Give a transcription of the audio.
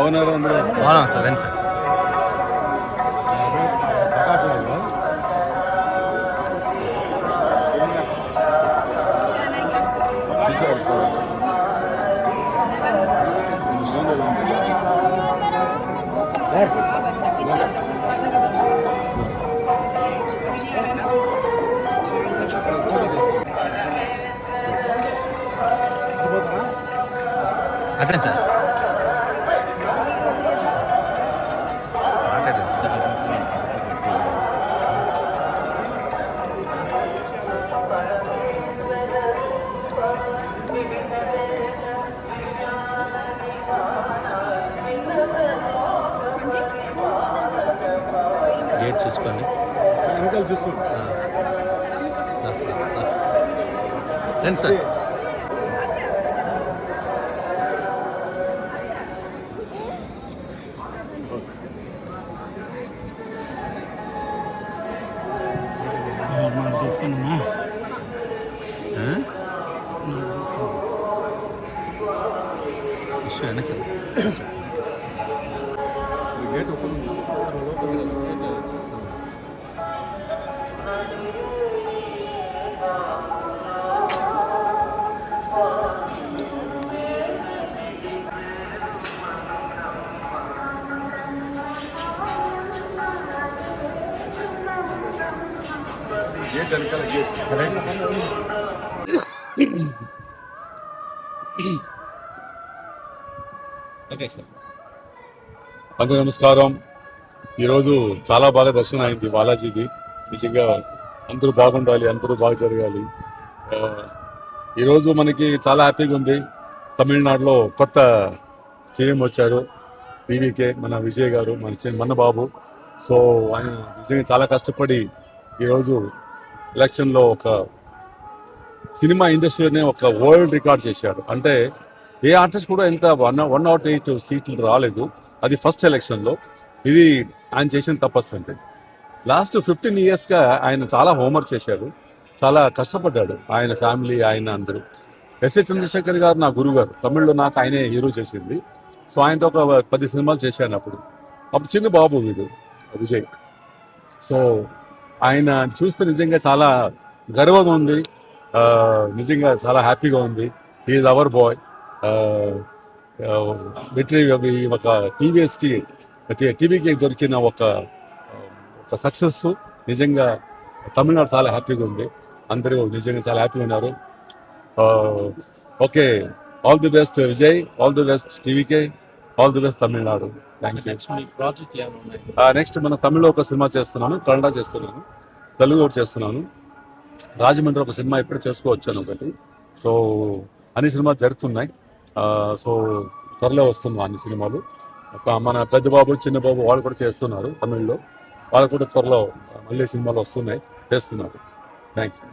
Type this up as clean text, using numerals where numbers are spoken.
బాగున్నారు అందరూ? బాగున్నాం సార్. రండి సార్. అట్లే సార్. గేట్ చూసుకోండి. వెనకాల చూసుకోండి. రండి సార్. తీసుకున్నా వెనక్కి గేట్ ఓపెన్ గేట్ వెనకాల గేట్. అందరూ నమస్కారం. ఈరోజు చాలా బాగా దర్శనం అయింది బాలాజీది. నిజంగా అందరూ బాగుండాలి, అందరూ బాగా జరగాలి. ఈరోజు మనకి చాలా హ్యాపీగా ఉంది. తమిళనాడులో కొత్త సీఎం వచ్చారు, టీవీకే, మన విజయ్ గారు, మన బాబు. సో ఆయన నిజంగా చాలా కష్టపడి ఈరోజు ఎలక్షన్లో ఒక సినిమా ఇండస్ట్రీలోనే ఒక వరల్డ్ రికార్డ్ చేశాడు. అంటే ఏ ఆర్టిస్ట్ కూడా ఎంత 108 సీట్లు రాలేదు. అది ఫస్ట్ ఎలక్షన్లో. ఇది ఆయన చేసిన తపస్సు. అంటే లాస్ట్ 15 yearsగా ఆయన చాలా హోంవర్క్ చేశాడు, చాలా కష్టపడ్డాడు. ఆయన ఫ్యామిలీ, ఆయన అందరూ. ఎస్ఏ చంద్రశేఖర్ గారు నా గురువు గారు. తమిళ్లో నాకు ఆయనే హీరో చేసింది. సో ఆయనతో ఒక 10 సినిమాలు చేశాను. అప్పుడు చిన్న బాబు వీడు విజయ్. సో ఆయన చూస్తే నిజంగా చాలా గర్వంగా ఉంది, నిజంగా చాలా హ్యాపీగా ఉంది. Is our boy. ఒక టీవీకి దొరికిన ఒక సక్సెస్. నిజంగా తమిళనాడు చాలా హ్యాపీగా ఉంది. అందరూ నిజంగా చాలా హ్యాపీగా ఉన్నారు. Okay, all the best Vijay, all the best TVK, all the best Tamil Nadu. Thank you. Next మన తమిళ్లో ఒక సినిమా చేస్తున్నాను, కన్నడ చేస్తున్నాను, తెలుగు ఒకటి చేస్తున్నాను, రాజమండ్రి ఒక సినిమా ఇప్పుడు చేసుకోవచ్చాను ఒకటి. సో అన్ని సినిమాలు జరుగుతున్నాయి. సో త్వరలో వస్తున్నాం అన్ని సినిమాలు. మన పెద్ద బాబు, చిన్న బాబు వాళ్ళు కూడా చేస్తున్నారు తమిళ్లో. వాళ్ళు కూడా త్వరలో మళ్ళీ సినిమాలు వస్తున్నాయి, చేస్తున్నారు. Thank you.